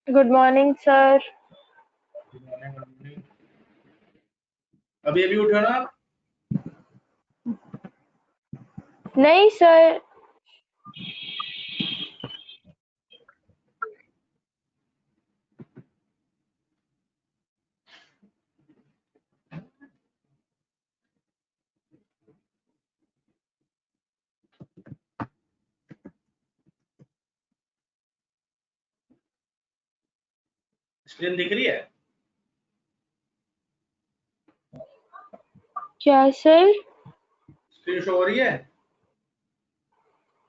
Good morning sir. Good morning, good morning. अभी अभी उठे हो ना आप? नहीं सर। स्क्रीन दिख रही है? क्या सर? स्क्रीन शो हो रही है?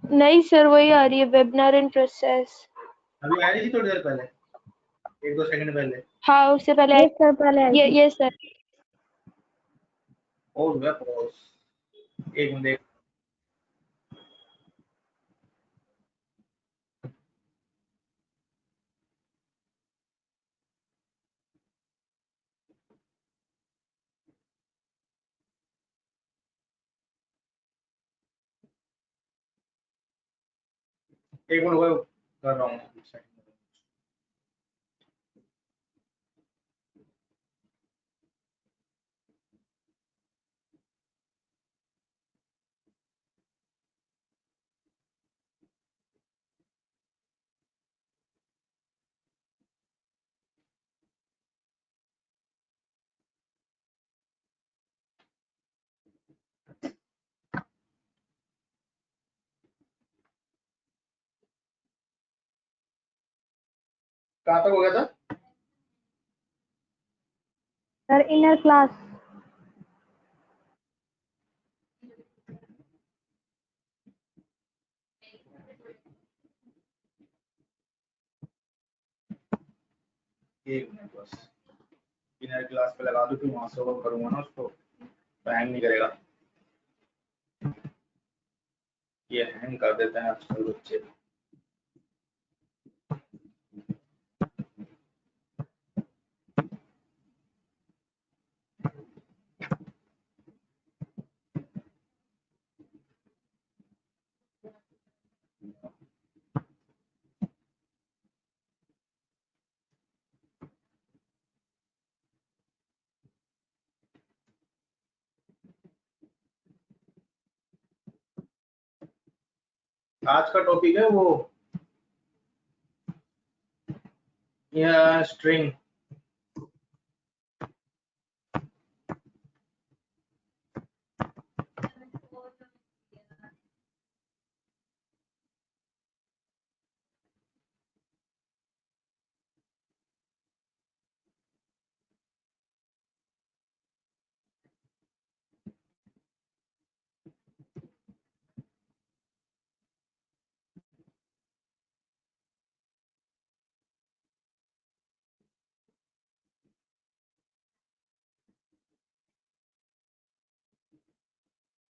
नहीं सर, वही आ रही है, वेबिनार इन प्रोसेस। अभी आ रही थी थोड़ी देर पहले, एक दो सेकंड पहले। हाँ, उससे पहले यस सर, पहले आई थी। ये सर। पॉज हुआ, पॉज। एक मिनट एक मिनट हुआ, कर रहा हूँ एक सेकंड। कहाँ तक हो गया था? Sir inner class. एक मिनट बस, इनर क्लास पे लगा दूँ, फिर वहां से ओपन करूंगा ना उसको तो हैंग नहीं करेगा। ये हैंग कर देते हैं आजकल बच्चे। आज का टॉपिक है वो, यह स्ट्रिंग।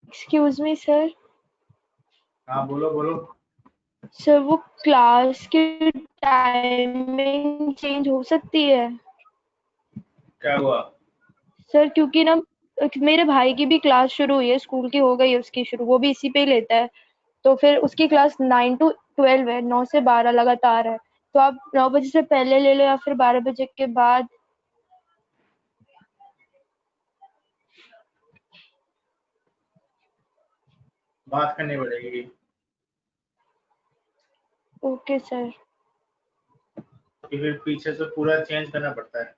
Excuse me sir. हाँ बोलो बोलो। सर, वो क्लास की टाइमिंग चेंज हो सकती है? क्या हुआ? सर क्योंकि ना, मेरे भाई की भी क्लास शुरू हुई है, स्कूल की हो गई है उसकी शुरू, वो भी इसी पे ही लेता है। तो फिर उसकी क्लास 9 to 12 है, 9 से 12 लगातार है। तो आप 9 बजे से पहले ले लो या फिर 12 बजे के बाद। बात करनी पड़ेगी। Okay sir. फिर पीछे से पूरा चेंज करना पड़ता है,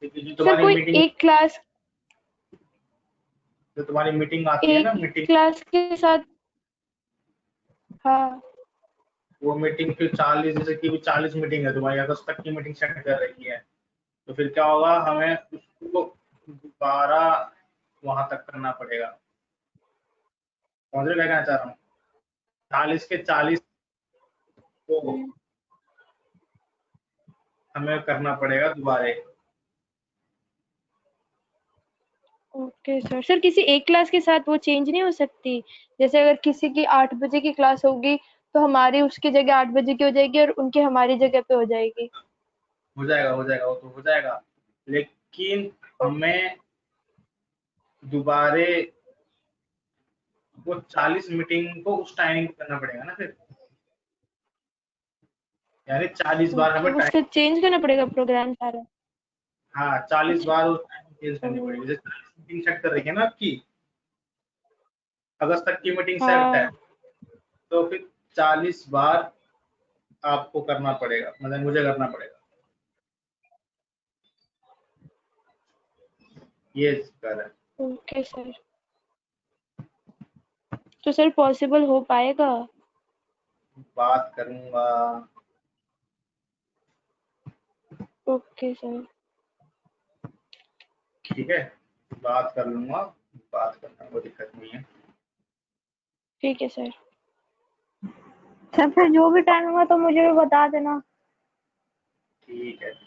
क्योंकि सर कोई एक क्लास, जो तुम्हारी मीटिंग आती है एक ना, मीटिंग, क्लास के साथ। हाँ। वो मीटिंग फिर 40, जैसे कि 40 मीटिंग है तुम्हारी, अगस्त तक की मीटिंग सेट कर रही है, तो फिर क्या होगा, हमें उसको दोबारा वहां तक करना पड़ेगा। समझ रहे क्या कहना चाह रहा हूँ? 40 के 40 को हमें करना पड़ेगा दोबारा। Okay sir. सर किसी एक क्लास के साथ वो चेंज नहीं हो सकती? जैसे अगर किसी की 8 बजे की क्लास होगी, तो हमारी उसकी जगह 8 बजे की हो जाएगी और उनकी हमारी जगह पे हो जाएगी। हो जाएगा, हो जाएगा, वो तो हो जाएगा, लेकिन हमें दोबारे वो 40 मीटिंग को उस टाइमिंग पे करना पड़ेगा ना फिर। यानी 40 बार ओके, हमें वो टाइम, फिर चेंज करना पड़ेगा प्रोग्राम सारा? हाँ 40 अच्छा। बार उस टाइम चेंज करनी पड़ेगी। जैसे 40 मीटिंग सेट कर रही है ना आपकी, अगस्त तक की मीटिंग सेट है, हाँ। तो फिर 40 बार आपको करना पड़ेगा, मतलब मुझे करना पड़ेगा। ये कर है। Okay sir. तो सर पॉसिबल हो पाएगा? बात करूंगा। Okay sir. ठीक है, बात कर लूंगा, बात करना कोई दिक्कत नहीं है। ठीक है सर। सर फिर जो भी टाइम होगा तो मुझे भी बता देना। ठीक है।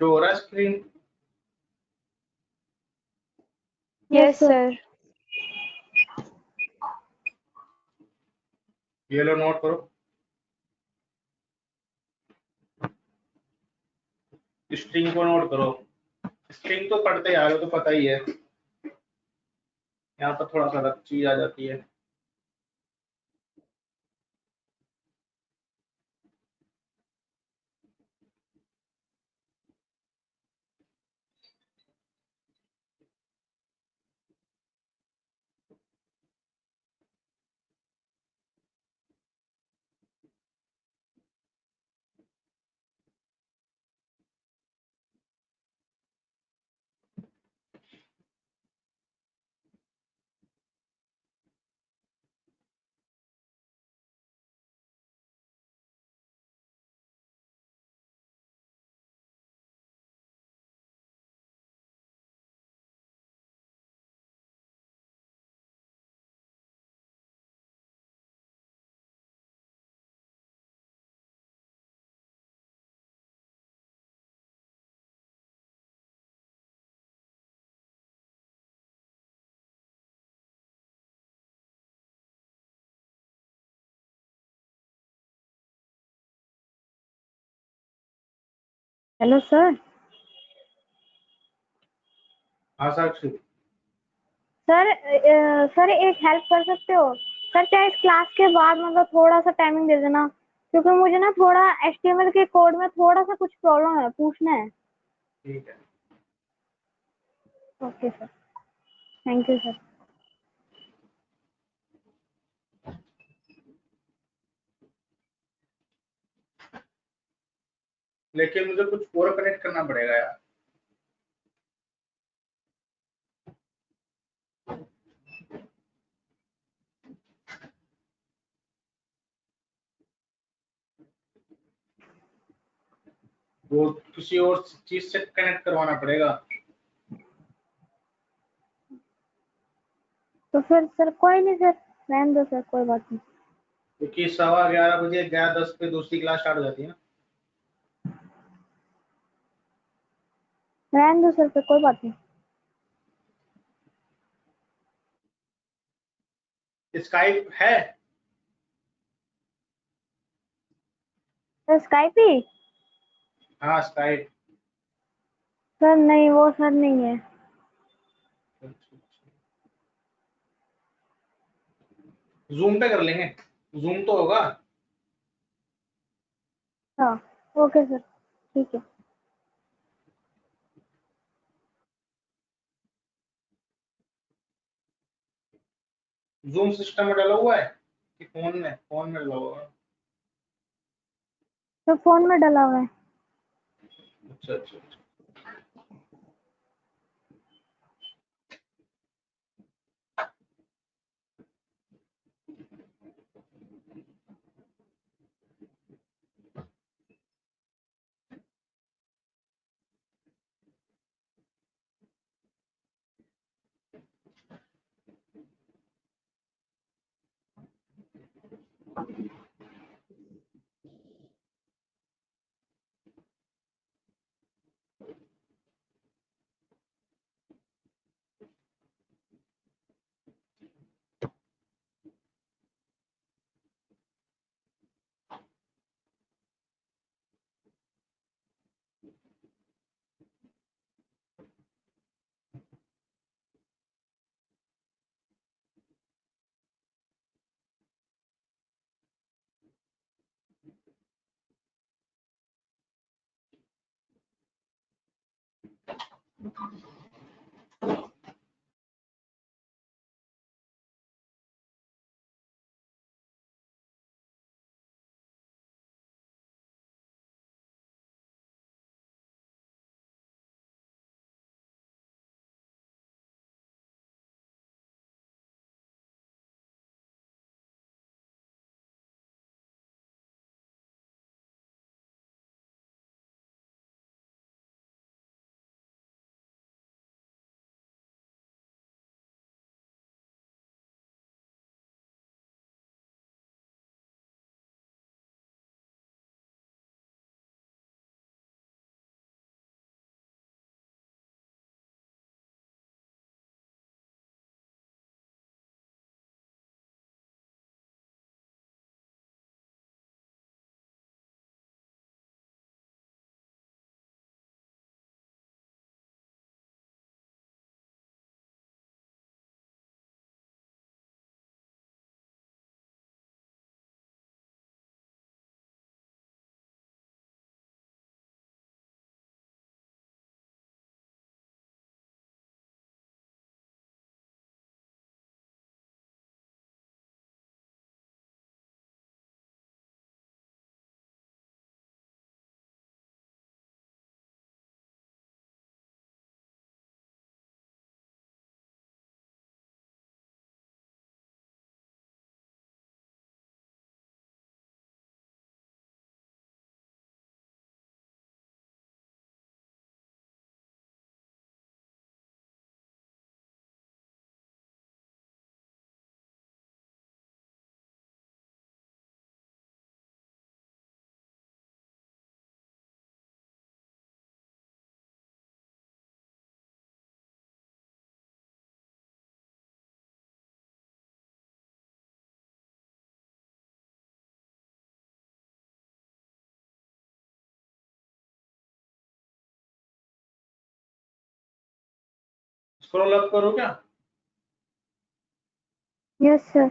शो हो रहा है screen? Yes yes sir. Sir. ये लो, नोट करो। स्ट्रिंग को नोट करो। स्ट्रिंग तो पढ़ते ही आ रहे हो, तो पता ही है। यहाँ पर थोड़ा सा अलग चीज आ जाती है। Hello sir. हाँ साक्षी। सर सर एक हेल्प कर सकते हो? सर चाहे इस क्लास के बाद मतलब थोड़ा सा टाइमिंग दे देना, क्योंकि मुझे ना थोड़ा एचटीएमएल के कोड में थोड़ा सा कुछ प्रॉब्लम है, पूछना है। ठीक है। Okay sir, thank you sir. लेकिन मुझे कुछ और कनेक्ट करना पड़ेगा यार। वो किसी और चीज से कनेक्ट करवाना पड़ेगा। तो फिर सर कोई नहीं सर, रहने दो सर, कोई बात नहीं। क्योंकि 11:15 बजे 11:10 पे दूसरी क्लास स्टार्ट हो जाती है ना। रहने दो सर, फिर कोई बात नहीं। स्काइप है? सर स्काइप ही? हाँ स्काइप। सर नहीं, वो सर नहीं है। जूम पे कर लेंगे, जूम तो होगा। हाँ ओके सर, ठीक है। जूम सिस्टम में डाला हुआ है कि फोन में डाला हुआ है? तो फोन में डला हुआ है। अच्छा अच्छा अच्छा। स्क्रॉल अप करो क्या? Yes sir.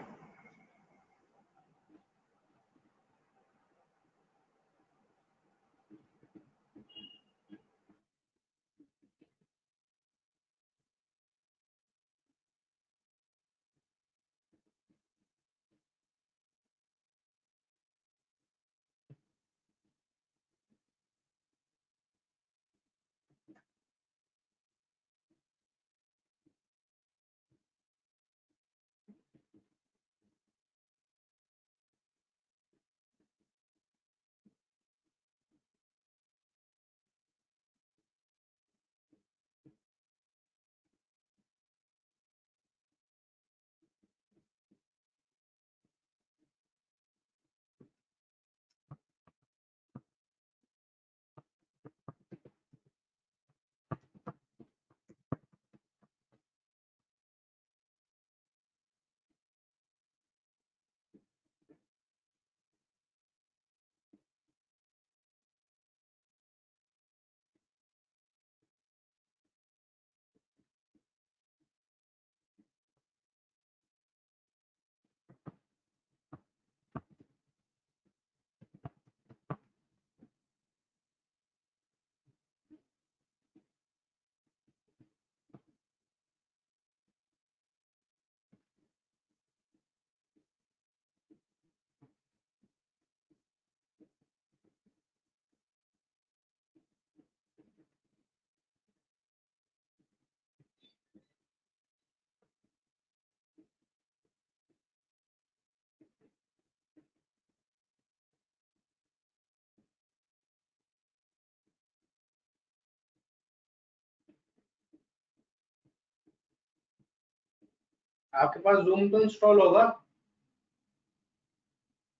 आपके पास जूम तो इंस्टॉल होगा?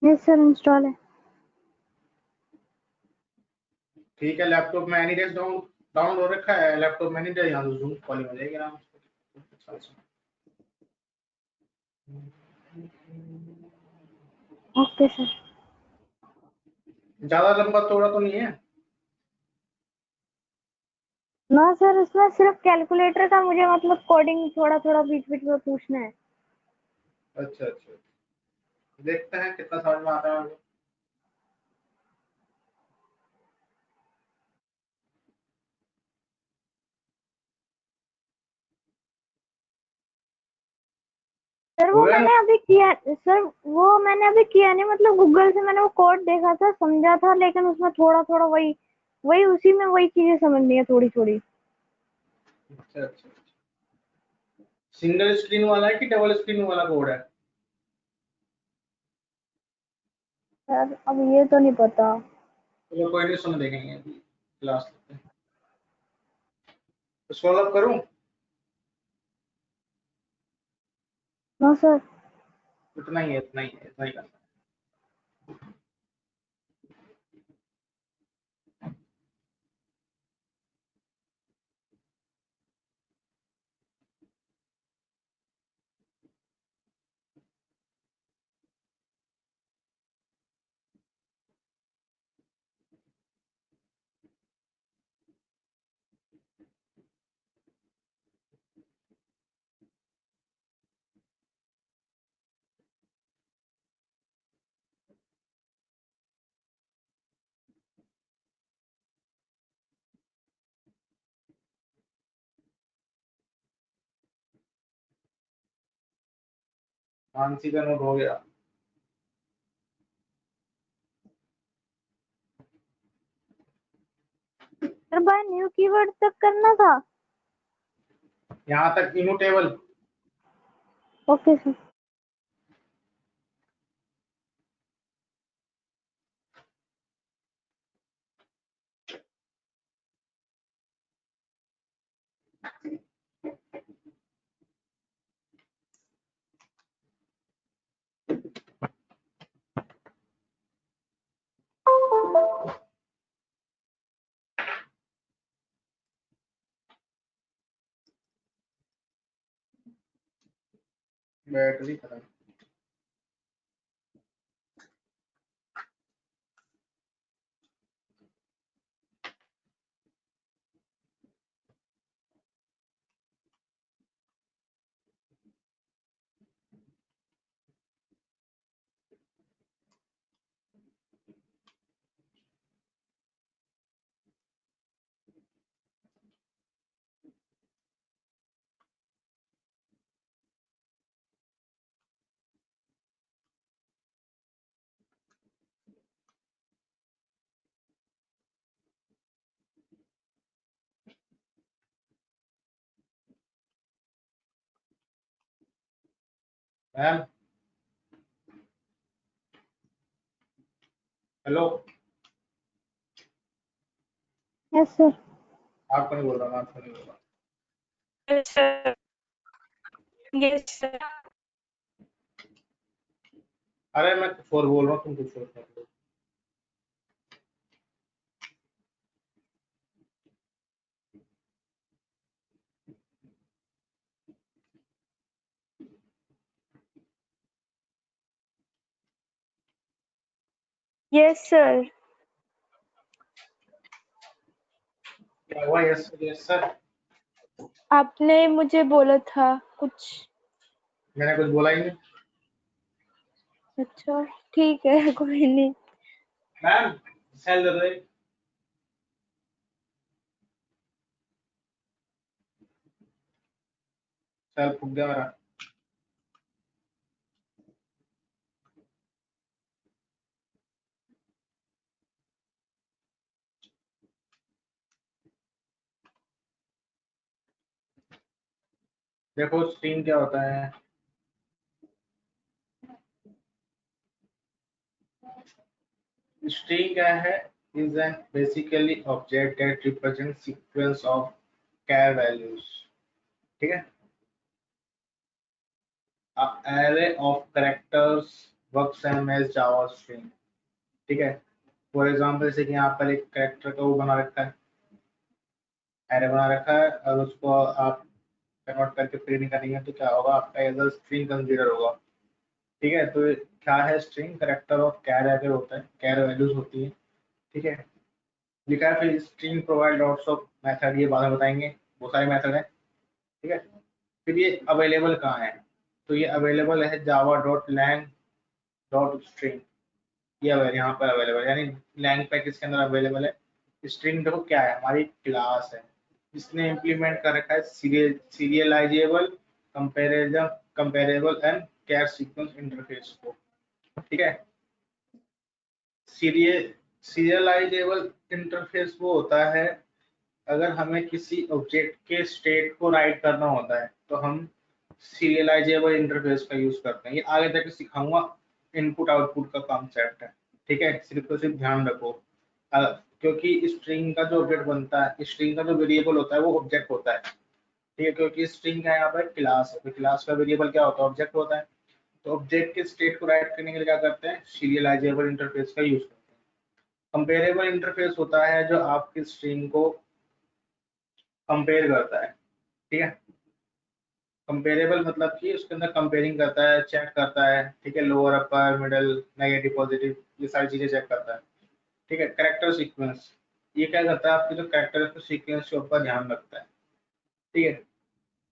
यस सर, इंस्टॉल है। ठीक है, लैपटॉप में एनी डेज डाउन हो रखा है, लैपटॉप में नहीं डे यहाँ जूम कॉलिंग हो जाएगी आराम से। Okay sir. ज्यादा लंबा चौड़ा तो नहीं है? ना सर, उसमें सिर्फ कैलकुलेटर का मुझे मतलब कोडिंग थोड़ा थोड़ा बीच बीच में पूछना है। अच्छा अच्छा, देखते हैं कितना समझ में आता है। सर हो वो गया ना? मैंने अभी किया सर, वो मैंने अभी किया नहीं, मतलब गूगल से मैंने वो कोड देखा था, समझा था, लेकिन उसमें थोड़ा थोड़ा वही वही उसी में वही चीजें समझनी है थोड़ी थोड़ी। अच्छा अच्छा, सिंगल स्क्रीन वाला है कि डबल स्क्रीन वाला कोड है? सर अब ये तो नहीं पता। चलो कोई नहीं, सुन देखेंगे अभी क्लास में। तो सॉल्व अप करूं? हाँ सर। इतना ही है, इतना ही है, इतना ही करना है। मानसी का नोट हो गया। सर बाय न्यू कीवर्ड तक करना था। यहाँ तक इनू टेबल। Okay sir. बैटरी खत्म। Ma'am hello. Yes sir. आपको नहीं बोल रहा, मैं आपको नहीं बोल रहा। Yes, sir. Yes, sir. अरे मैं कुछ और बोल रहा हूँ, तुम कुछ और कर रहे हो। Yes, sir. क्या हुआ? Yes yes sir. आपने मुझे बोला था कुछ। मैंने कुछ बोला ही नहीं। अच्छा, ठीक है, कोई नहीं। मैम सेल दे दो एक। सेल फूक गया मेरा। देखो स्ट्रिंग क्या होता है। स्ट्रिंग क्या है? Is an basically object that represent sequence of चार वैल्यूज। ठीक है। array of characters works same as java string। ठीक है। फॉर एग्जाम्पल जैसे कि यहाँ पर एक कैरेक्टर का वो बना रखा है, एरे बना रखा है, और उसको आप कन्वर्ट करके प्रिंट करेंगे तो क्या होगा, आपका एज अ स्ट्रिंग कंसीडर होगा। ठीक है। तो क्या है string? Character of char array होता है, कैर वैल्यूज होती है। ठीक है। लिखा है फिर string provide lots of method, ये बाद में बताएंगे, बहुत सारे मेथड है। ठीक है। फिर ये अवेलेबल कहाँ है? तो ये अवेलेबल है Java dot lang dot string. ये यहाँ पर अवेलेबल, यानी लैंग पैकेज के अंदर अवेलेबल है। स्ट्रिंग देखो क्या है, हमारी क्लास है जिसने इम्प्लीमेंट कर रखा है serializable comparable and char sequence interface को, ठीक है। सीरियलाइजेबल इंटरफेस वो होता है अगर हमें किसी ऑब्जेक्ट के स्टेट को राइट करना होता है तो हम सीरियलाइजेबल इंटरफेस का यूज करते हैं। ये आगे जाके सिखाऊंगा, इनपुट आउटपुट का कॉन्सेप्ट है, ठीक है। सिर्फ ध्यान रखो, क्योंकि स्ट्रिंग का जो ऑब्जेक्ट बनता है, स्ट्रिंग का जो वेरिएबल होता है वो ऑब्जेक्ट होता है, ठीक है। क्योंकि स्ट्रिंग का यहाँ पर क्लास है, तो क्लास का वेरिएबल क्या होता है, ऑब्जेक्ट होता है। तो ऑब्जेक्ट के स्टेट को राइट करने के लिए क्या करते हैं, सीरियलाइजेबल इंटरफेस का यूज करते हैं। कंपेरेबल इंटरफेस होता है जो आपकी स्ट्रिंग को कंपेयर करता है, ठीक है। कंपेरेबल मतलब कि उसके अंदर कंपेयरिंग करता है, चेक करता है, ठीक है। लोअर, अपर, मिडल, नेगेटिव, पॉजिटिव, ये सारी चीजें चेक करता है, ठीक है। कैरेक्टर सीक्वेंस, ये क्या करता है, आपके जो कैरेक्टर सीक्वेंस के ऊपर ध्यान रखता है, ठीक है।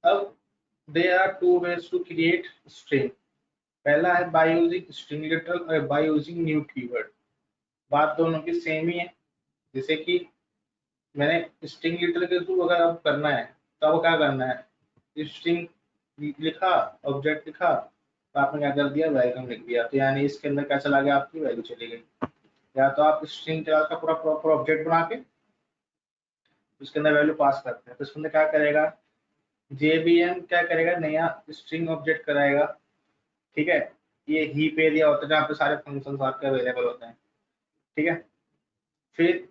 अब there are two ways to create string. पहला है बाय यूजिंग स्ट्रिंग लिटरल और बाय यूजिंग न्यू कीवर्ड। बात दोनों की सेम ही है। जैसे कि मैंने स्ट्रिंग लिटरल के थ्रू अगर आप करना है तो आपको क्या करना है, स्ट्रिंग लिखा, ऑब्जेक्ट लिखा, तो आपने क्या कर दिया, वेलकम लिख दिया, तो यानी इसके अंदर क्या चला गया, आपकी वैल्यू चली गई। या तो आप स्ट्रिंग क्लास का पूरा प्रॉपर ऑब्जेक्ट बना के उसके अंदर वैल्यू पास करते हैं, तो इसके अंदर क्या करेगा, जेबीएम क्या करेगा, नया स्ट्रिंग ऑब्जेक्ट कराएगा, ठीक है। ये हीप एरिया होता है जहाँ पे सारे फंक्शन आपके अवेलेबल होते हैं, ठीक है। फिर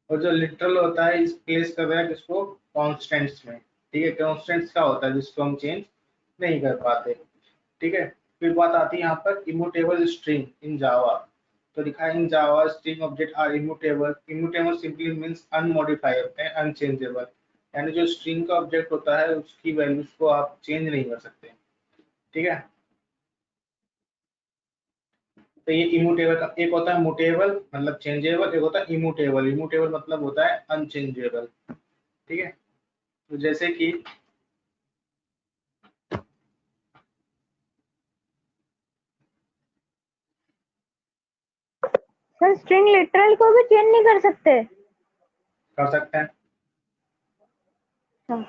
और जो लिटरल होता है इस प्लेस कर रहा है किसको, कॉन्स्टेंट्स में, ठीक है। कॉन्स्टेंट्स क्या होता है, जिसको हम चेंज नहीं कर पाते, ठीक है। फिर बात आती है यहाँ पर इम्यूटेबल स्ट्रिंग इन जावा। तो लिखा है in Java string object are immutable. Immutable simply means unmodified and unchangeable, यानी जो स्ट्रिंग का ऑब्जेक्ट होता है उसकी वैल्यूज को आप चेंज नहीं कर सकते, ठीक है। तो ये इम्यूटेबल का एक होता है मुटेबल मतलब चेंजेबल, एक होता है इम्यूटेबल। इम्यूटेबल मतलब होता है अनचेंजेबल, ठीक है। तो जैसे कि सर स्ट्रिंग लिटरल को भी चेंज नहीं कर सकते? कर सकते हैं, हाँ।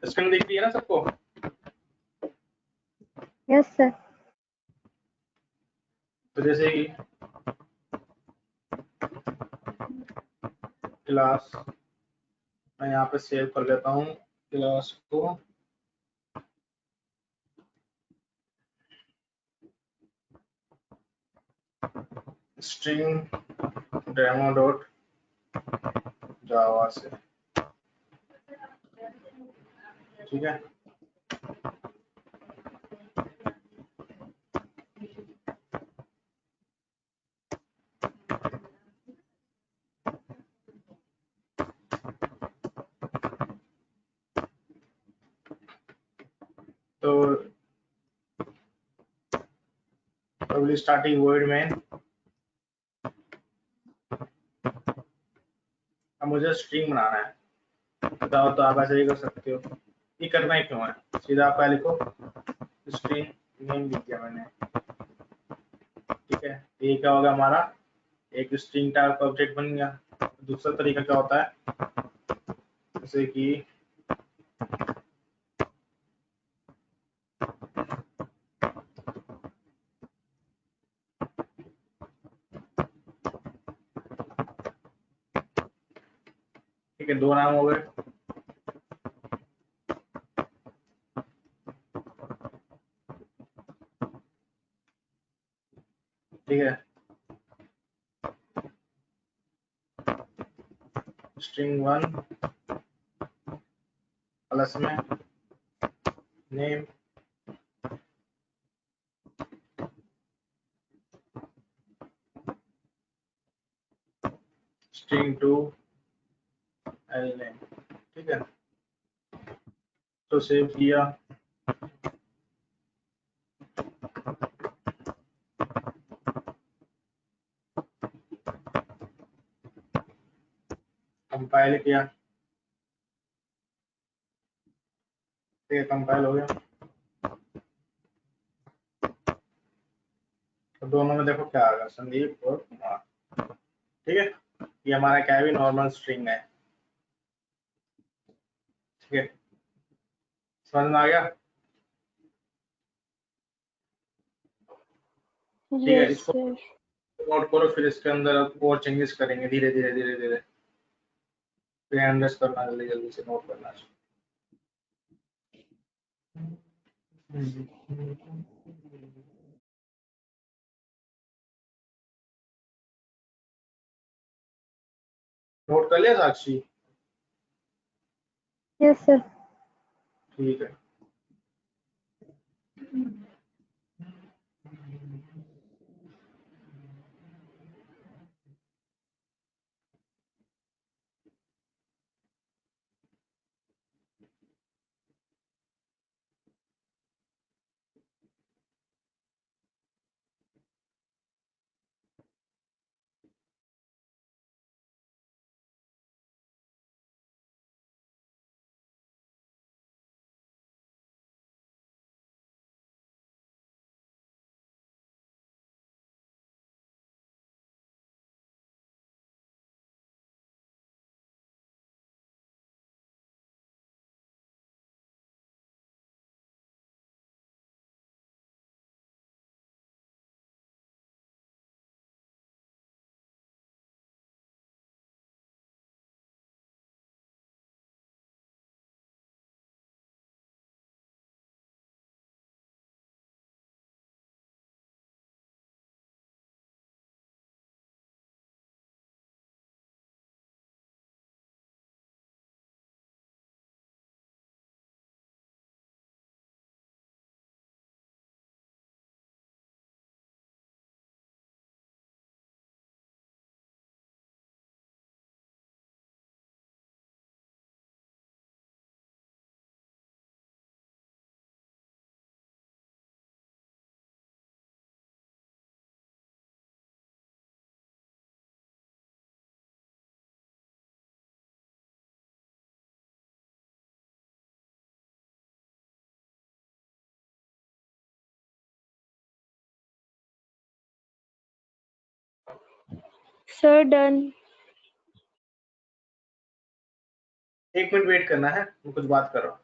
स्क्रीन दिख रही है ना सबको। Yes sir. तो जैसे कि क्लास, मैं यहाँ पे सेव कर लेता हूँ क्लास को, स्ट्रिंग डेमो डॉट जावा से, ठीक है। तो पब्लिक स्टार्टिंग वर्ड में अब मुझे स्ट्रिंग बनाना है, बताओ, तो आप ऐसे ही कर सकते हो। ये करना ही क्यों है, सीधा आप लिखो स्ट्रिंग नेम लिख दिया मैंने, ठीक है। ये क्या होगा, हमारा एक स्ट्रिंग टाइप का ऑब्जेक्ट बन गया। दूसरा तरीका क्या होता है, जैसे कि ठीक है, दो नाम हो गए, ठीक है। स्ट्रिंग वन प्लस में name, string two L name, ठीक है। तो सेव किया, कंपाइल किया, ठीक है, कंपाइल हो गया। तो दोनों में देखो क्या आ गया, संदीप और कुमार, ठीक है। ये हमारा क्या है, नॉर्मल स्ट्रिंग है। ठीक है, समझ में आ गया? ठीक है, यस इसको सर। नोट करो, फिर इसके अंदर अब और चेंजेस करेंगे धीरे धीरे धीरे धीरे। फिर एंडलेस करना, जल्दी जल्दी से नोट करना। नोट कर लिया साक्षी? Yes sir. ठीक है। Sir done. 1 मिनट वेट करना है, मैं कुछ बात कर रहा हूँ।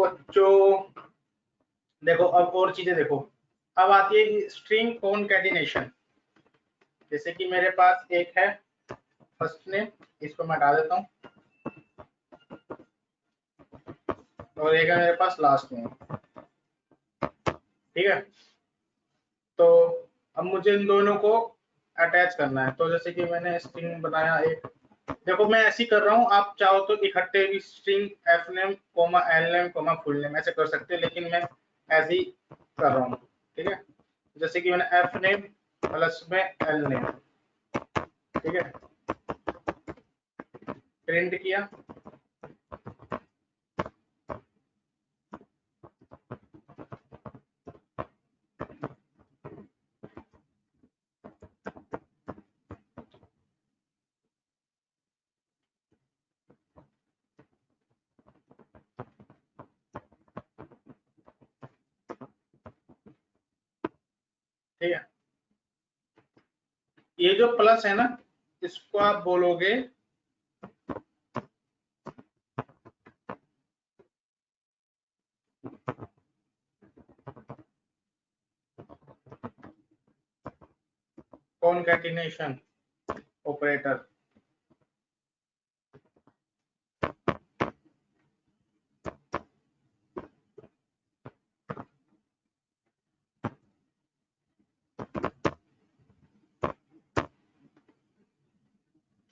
बच्चों देखो, अब और चीजें देखो। अब आती है स्ट्रिंग कॉनकैटिनेशन। जैसे कि मेरे पास एक है फर्स्ट नेम, इसको मैं हटा देता हूँ, और एक है मेरे पास लास्ट नेम, ठीक है। तो अब मुझे इन दोनों को अटैच करना है। तो जैसे कि मैंने स्ट्रिंग बनाया एक, देखो मैं ऐसे ही कर रहा हूँ, आप चाहो तो इकट्ठे भी string F name comma L name comma full name ऐसे कर सकते हैं, लेकिन मैं ऐसे ही कर रहा हूँ, ठीक है। जैसे कि मैंने एफ नेम प्लस में एल नेम, ठीक है, प्रिंट किया। ठीक है, ये जो प्लस है ना, इसको आप बोलोगे कॉनकैटिनेशन ऑपरेटर।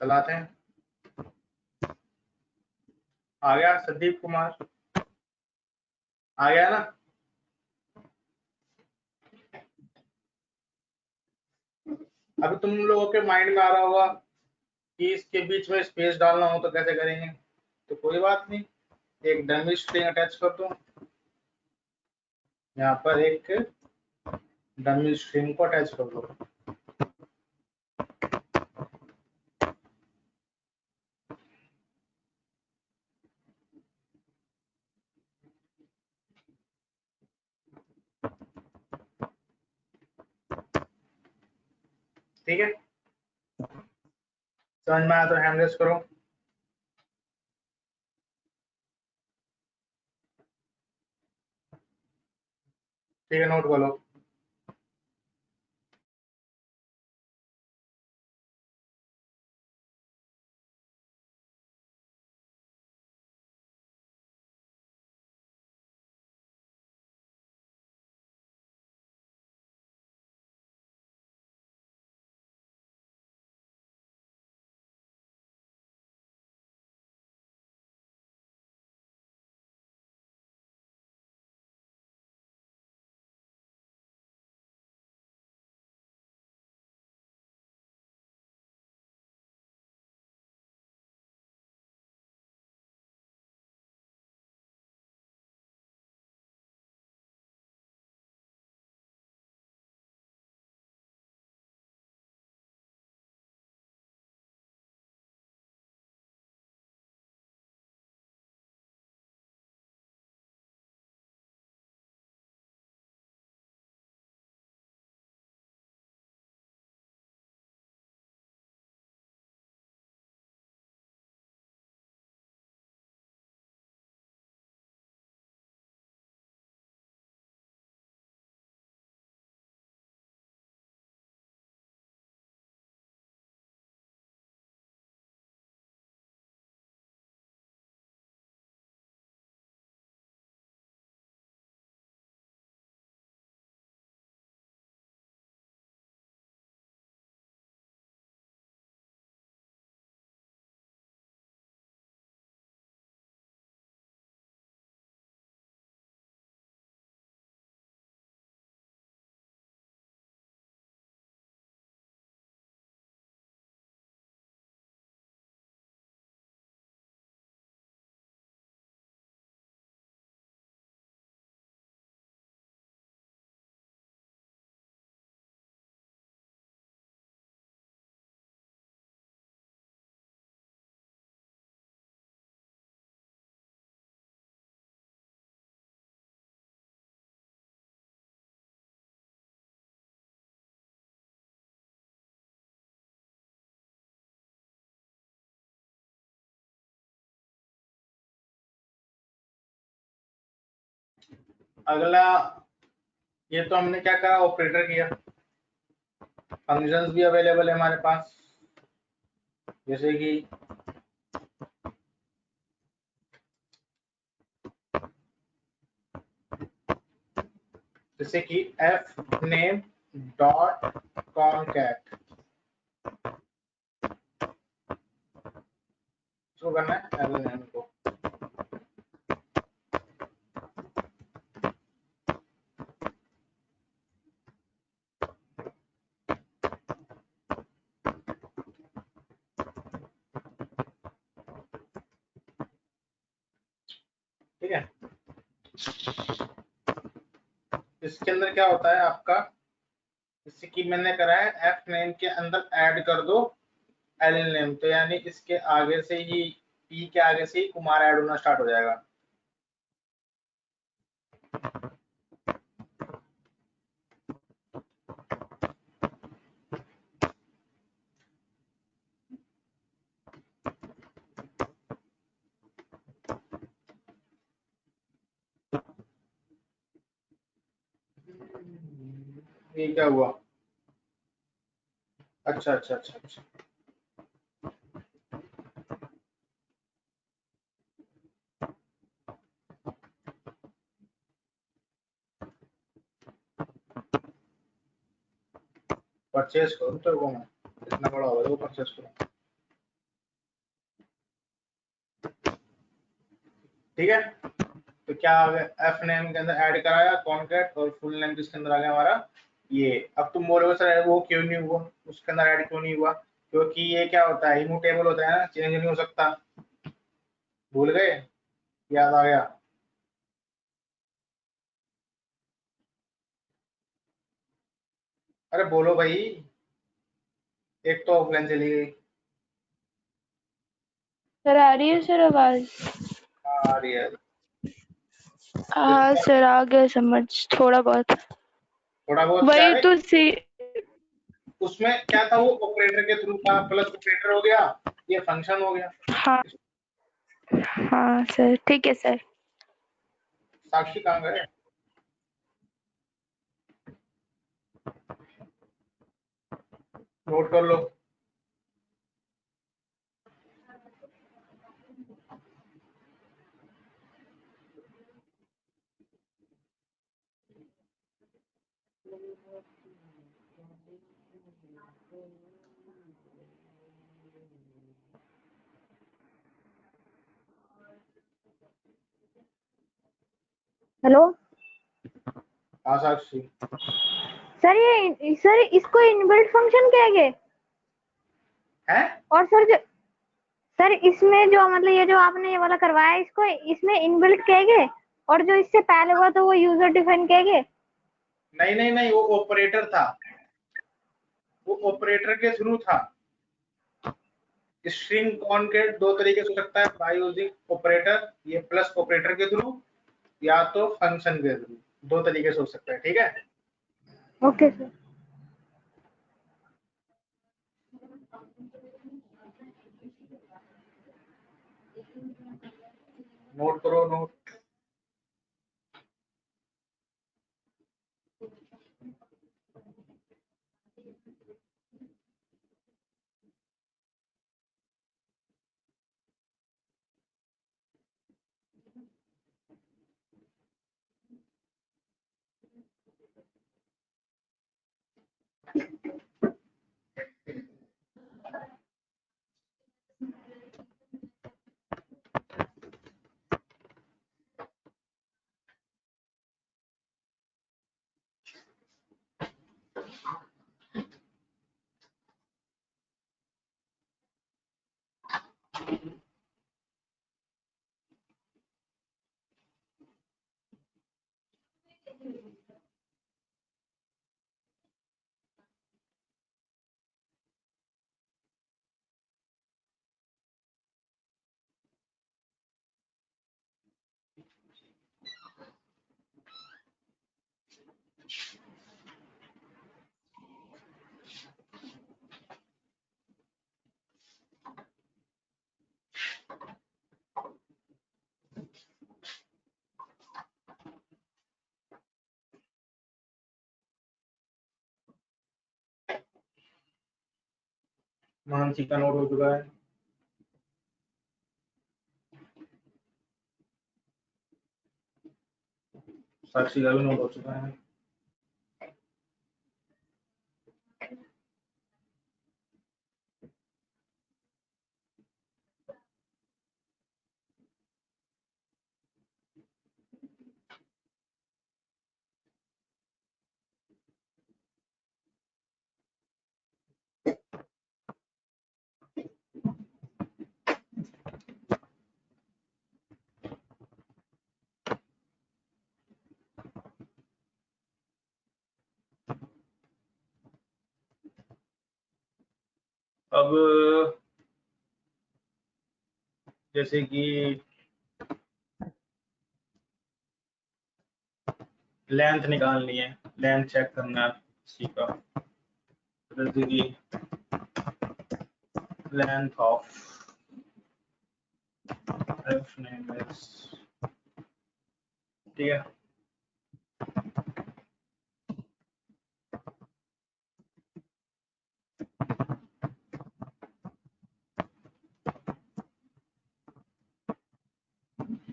चलाते हैं। आ गया संदीप कुमार, आ गया ना। अभी तुम लोगों के माइंड में आ रहा होगा कि इसके बीच में स्पेस डालना हो तो कैसे करेंगे। तो कोई बात नहीं, एक डमी स्ट्रिंग अटैच कर दो, यहाँ पर एक डमी स्ट्रिंग को अटैच कर दो। ठीक है, समझ में आया तो हैंड रेस करो। ठीक है, नोट करो। अगला, ये तो हमने क्या करा, ऑपरेटर किया। फंक्शंस भी अवेलेबल है हमारे पास, जैसे कि एफ नेम डॉट कॉनकैट, इसको करना है एफ नेम को। ठीक है, इसके अंदर क्या होता है आपका, जैसे कि मैंने करा है एफ नेम के अंदर ऐड कर दो एल नेम, तो यानी इसके आगे से ही, पी के आगे से ही कुमार ऐड होना स्टार्ट हो जाएगा। ये क्या हुआ, अच्छा अच्छा अच्छा अच्छा, परचेज करूँ तो वो मैं इतना बड़ा होगा वो परचेज करूँ। ठीक है, तो क्या आ गया, एफ नेम के अंदर ऐड कराया कॉन्कैट, और फुल नेम किसके अंदर आ गया हमारा ये। अब तुम बोलोगे सर वो क्यों नहीं हुआ, उसके अंदर ऐड क्यों नहीं हुआ, क्योंकि ये क्या होता है, इम्यूटेबल होता है ना, चेंज नहीं हो सकता। भूल गए, याद आ गया। अरे बोलो भाई, एक तो ऑफलाइन चली गई। सर आ रही है सर आवाज? आ रही है। हाँ सर आ गया समझ, थोड़ा बहुत। थोड़ा बहुत क्या वही है, तो सी। उसमें क्या था, वो ऑपरेटर के थ्रू था, प्लस ऑपरेटर हो गया, ये फंक्शन हो गया। हाँ हाँ सर, ठीक है सर। साक्षी कहाँ गए, नोट कर लो। हेलो हाँ साक्षी, सर, ये सर इसको इनबिल्ट फंक्शन कहेंगे। है और सर जो सर इसमें जो मतलब ये जो आपने ये वाला करवाया है, इसको इसमें इनबिल्ट कहेंगे। और जो इससे पहले हुआ तो वो यूजर डिफाइन कहेंगे। नहीं नहीं नहीं, वो ऑपरेटर था, वो ऑपरेटर के थ्रू था। स्ट्रिंग कॉनकैट दो तरीके से हो सकता है, बाय यूजिंग ऑपरेटर, ये प्लस ऑपरेटर के थ्रू, या तो फंक्शन के थ्रू, दो तरीके से हो सकता है। ठीक है, ओके सर। नोट करो नोट। मानसी का नोट हो चुका है। साक्षी का भी नोट हो चुका है। अब जैसे कि लेंथ निकालनी है, लेंथ चेक करना है किसी का, जैसे कि length of ref name is, ठीक है।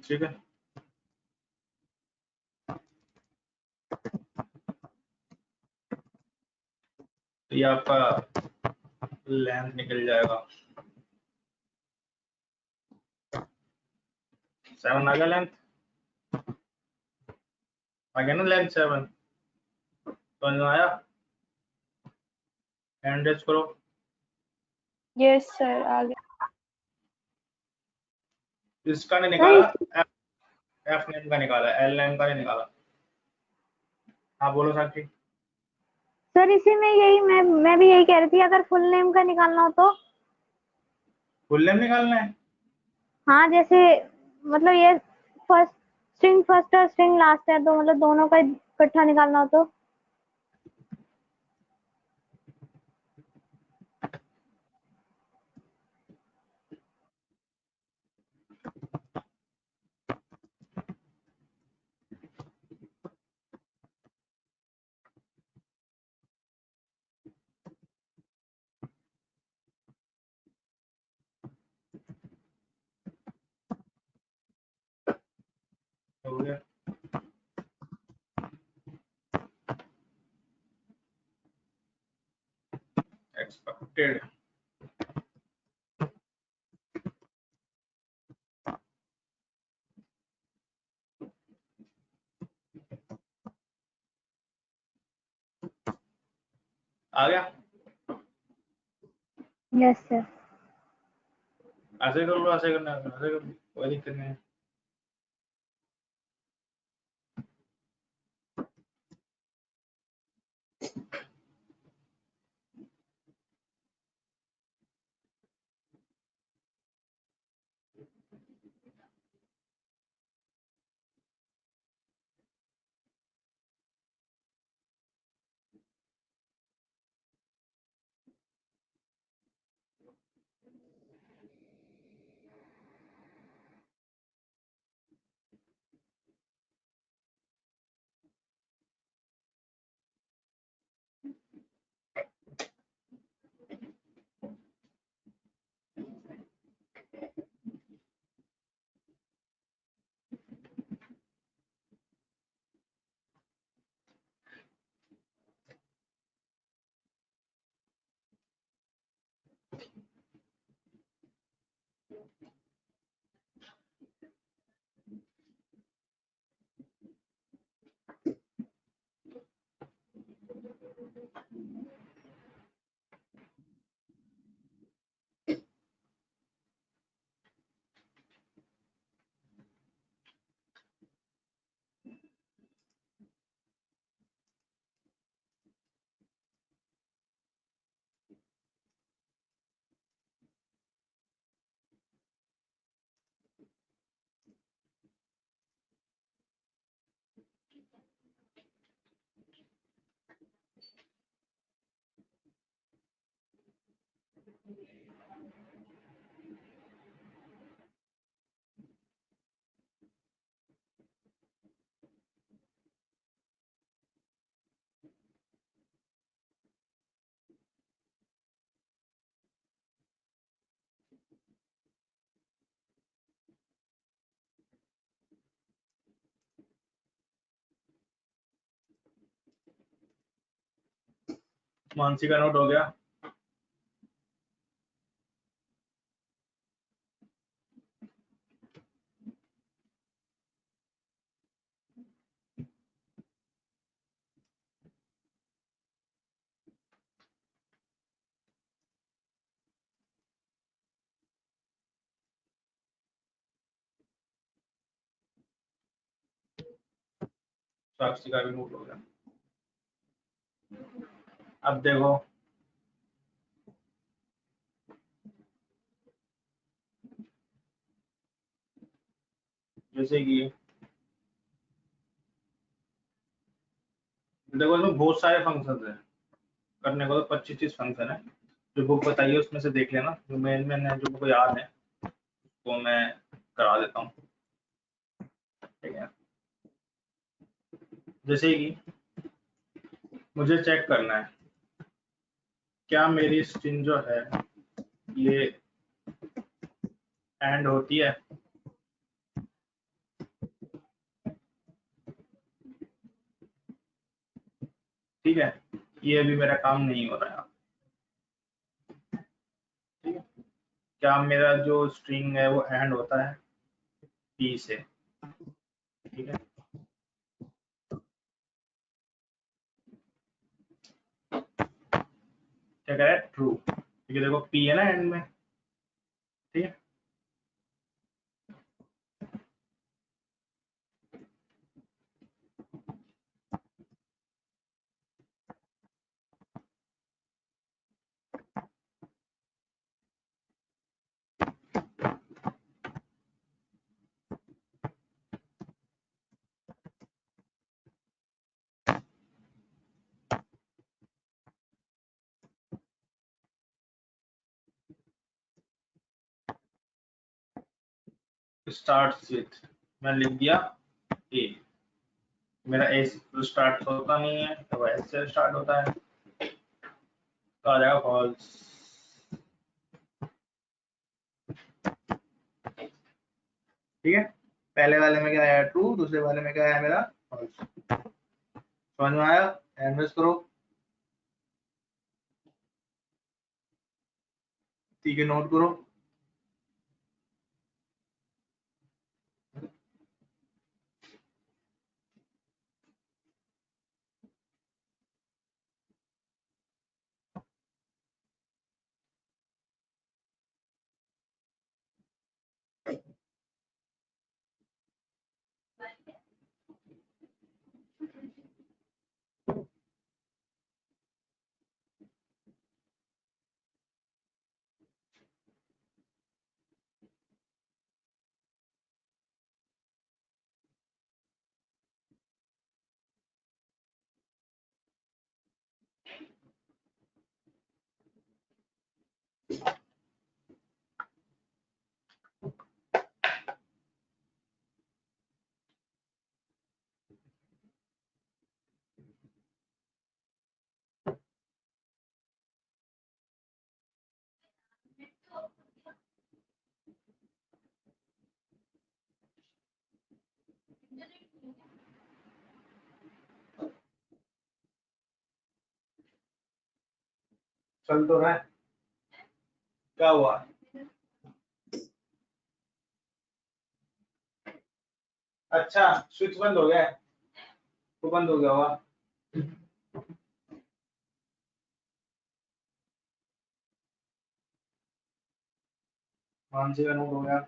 ठीक है, तो ये आपका लेंथ निकल जाएगा। 7 आ गया लेंथ, आ गया ना लेंथ 7, समझ में आया? हैंड रेज करो। यस सर, आ गया। इसका नहीं निकाला, सर एफ नेम का निकाला, एल नेम का नहीं निकाला। हाँ बोलो साक्षी। सर इसी में यही मैं भी यही कह रही थी, अगर फुल नेम का निकालना हो तो। फुल नेम निकालना है? हाँ जैसे मतलब ये फर्स्ट और स्ट्रिंग लास्ट है, तो मतलब दोनों का इकट्ठा निकालना हो तो। हो गया। एक्सपेक्टेड, आ गया। Yes sir. ऐसे कर लो, ऐसे करना है, ऐसे कर लो, कोई दिक्कत नहीं है। मानसी का नोट हो गया। साक्षी का भी नोट हो गया। अब देखो जैसे कि देखो इसमें बहुत सारे फंक्शन है करने को, तो 25-30 फंक्शन है। जो बुक बताइए उसमें से देख लेना, जो मेन है जो मुझको याद है वो मैं करा देता हूँ। ठीक है, जैसे कि मुझे चेक करना है क्या मेरी स्ट्रिंग जो है ये एंड होती है। ठीक है, ये अभी मेरा काम नहीं हो रहा है। ठीक है, क्या मेरा जो स्ट्रिंग है वो एंड होता है पी से। ठीक है, क्या कह रहा है, ट्रू। ठीक है, देखो पी है ना एंड में। ठीक है, स्टार्ट विथ मैं लिख दिया ए। मेरा ए से स्टार्ट होता नहीं है तो एस से स्टार्ट होता है, तो आ जाएगा फॉल्स। ठीक है, पहले वाले में क्या आया ट्रू, दूसरे वाले में क्या आया मेरा फॉल्स। समझ में आया? एनवेस करो, ठीक है, नोट करो। चल तो रहा है, क्या हुआ? अच्छा, स्विच बंद हो गया है, वो बंद हो गया हुआ। मानसी का नोट हो गया।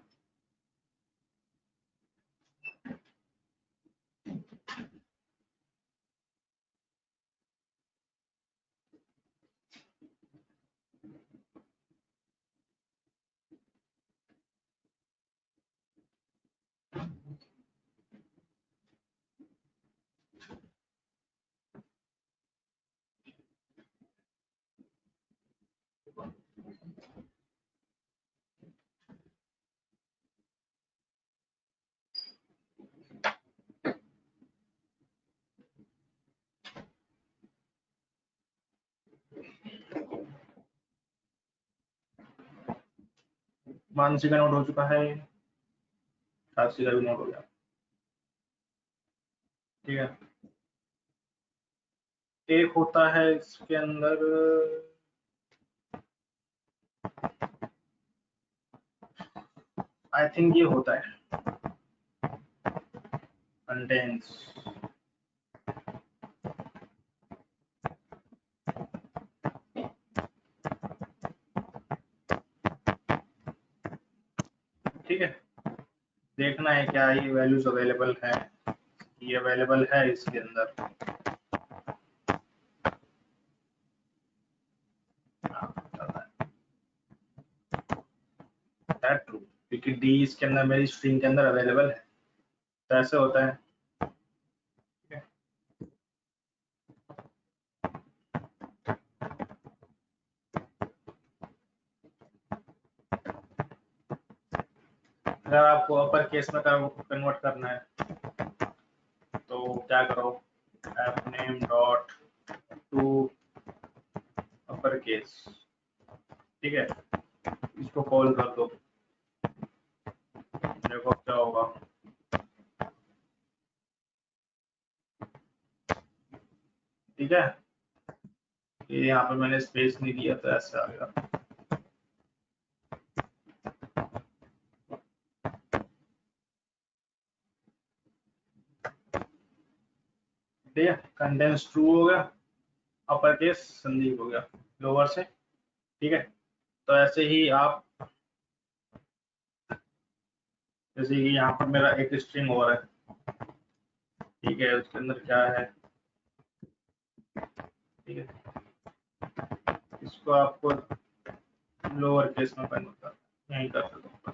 मानसी का नोट हो चुका है, साक्षी का भी नोट हो गया। ठीक है, एक होता है इसके अंदर, आई थिंक ये होता है कंटेंट्स। ठीक है, देखना है क्या ये वैल्यूज अवेलेबल है, ये अवेलेबल है इसके अंदर। दैट ट्रू, क्योंकि डी इसके अंदर मेरी स्ट्रिंग के अंदर अवेलेबल है, तो ऐसे होता है। अगर आपको अपर केस में कन्वर्ट करना है तो क्या करो, app name dot to upper case, ठीक है, इसको कॉल कर दो, देखो क्या होगा। ठीक है, ये यहाँ पे मैंने स्पेस नहीं दिया तो ऐसे आ गया। ठीक है, कंटेंट्स ट्रू हो गया, अपर केस संदीप हो गया लोअर से। ठीक है, तो ऐसे ही आप, जैसे कि यहाँ पर मेरा एक स्ट्रिंग और है, ठीक है, उसके अंदर क्या है, ठीक है, इसको आपको लोअर केस में कन्वर्ट करना, यहीं कर सकते।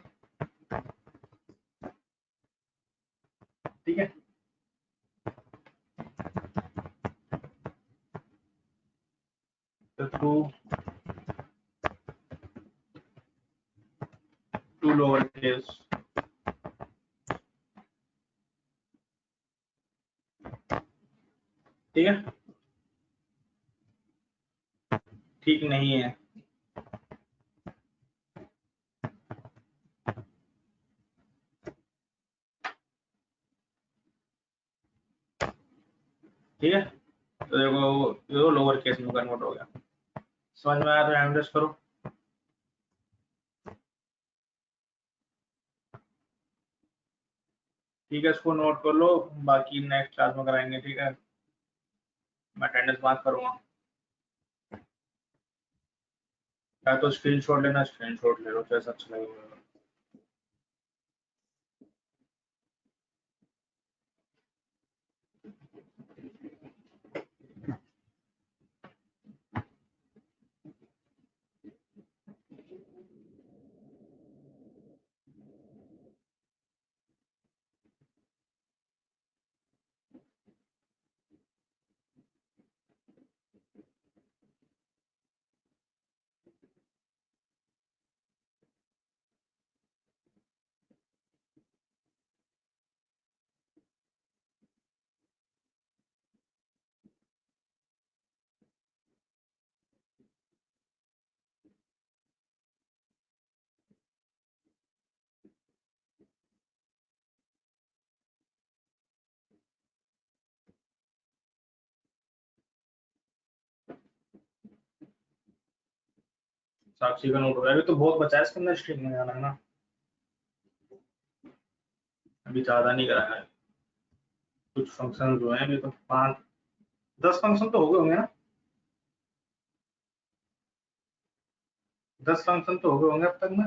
ठीक है, तो टू लोअर केस, ठीक है, ठीक नहीं है। ठीक है, तो देखो लोअर केस में कन्वर्ट हो गया। समझ में आया तो हैंड रेस करो। ठीक है, इसको नोट कर लो, बाकी नेक्स्ट क्लास में कराएंगे। ठीक है, मैं अटेंडेंस मार्क करूंगा, या तो स्क्रीनशॉट लेना, स्क्रीनशॉट ले लो जैसा अच्छा लगेगा। साक्षी का नोट हो गया, अभी तो बहुत बचा है इसके अंदर, स्ट्रिंग में जाना है ना, अभी ज्यादा नहीं कराना है। कुछ फंक्शन जो है अभी तो 5-10 फंक्शन तो हो गए होंगे ना, 10 फंक्शन तो हो गए होंगे अब तक में।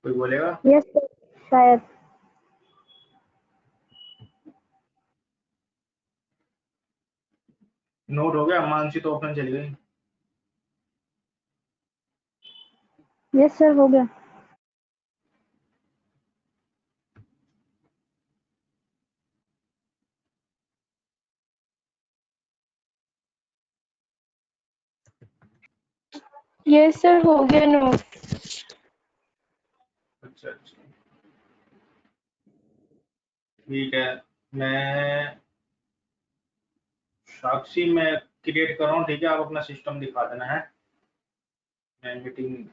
कोई बोलेगा? यस सर, शायद। नोट हो गया, मानसी तो ओपन चली गई। यस सर, हो गया। यस सर, हो गया नोट। अच्छा अच्छा, ठीक है, मैं साक्षी मैं क्रिएट कर रहा हूँ। ठीक है, आप अपना सिस्टम दिखा देना है, मैं मीटिंग।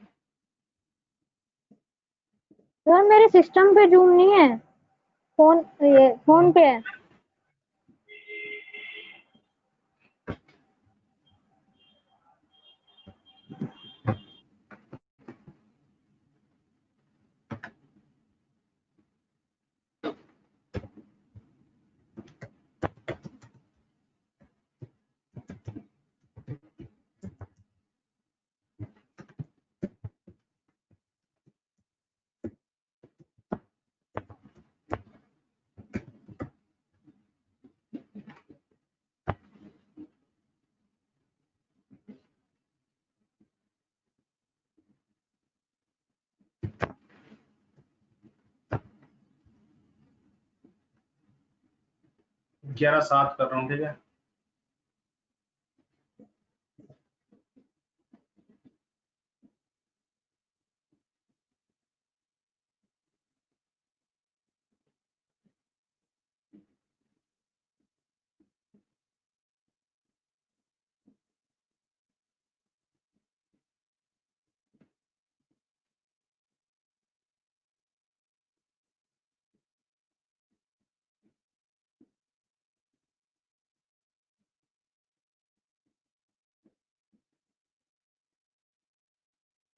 सर मेरे सिस्टम पे जूम नहीं है, फोन पे है। 11:07 कर रहा हूँ, ठीक है।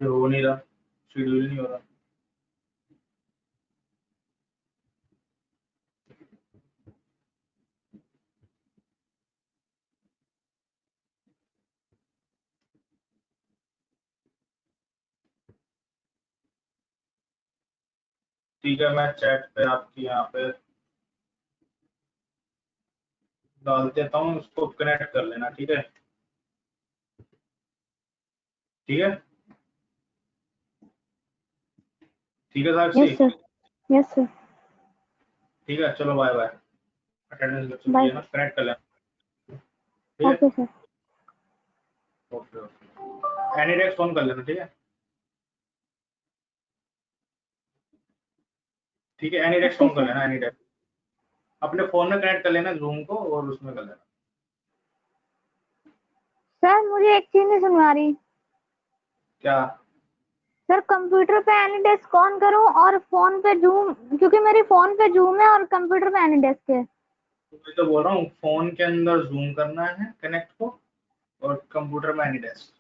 फिर हो नहीं रहा, शेड्यूल नहीं हो रहा। ठीक है, मैं चैट पे आपकी यहाँ पे डाल देता हूँ, उसको कनेक्ट कर लेना, ठीक है। ठीक है, ठीक है Sakshi. Yes sir, yes sir. ठीक है, चलो बाय बाय। अटेंडेंस लग चुकी बाय। है ना, कनेक्ट कर लेना, ठीक है। Okay sir. Okay okay, any desk phone कर लेना, ठीक है। ठीक है, एनी डेस्क ओके फोन कर सर। लेना, एनी डेस्क अपने फोन में कनेक्ट कर लेना जूम को, और उसमें कर लेना। सर मुझे एक चीज नहीं समझ आ रही। क्या? सर कंप्यूटर पे एनी डेस्क ऑन करूं और फोन पे जूम, क्योंकि मेरी फोन पे जूम है और कंप्यूटर पे एनी डेस्क है। तो मैं तो बोल रहा हूँ, फोन के अंदर जूम करना है कनेक्ट को, और कंप्यूटर में एनी डेस्क।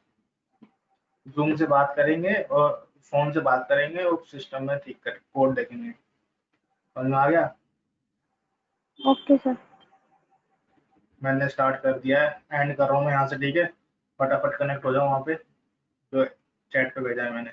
जूम से बात करेंगे और फोन से बात करेंगे, और सिस्टम में ठीक कर कोड देखेंगे। समझ में आ गया? Okay sir. मैंने स्टार्ट कर दिया है, एंड कर रहा हूँ मैं यहाँ से, ठीक है। फटाफट कनेक्ट हो जाओ वहाँ पे जो चैट पे भेजा है मैंने।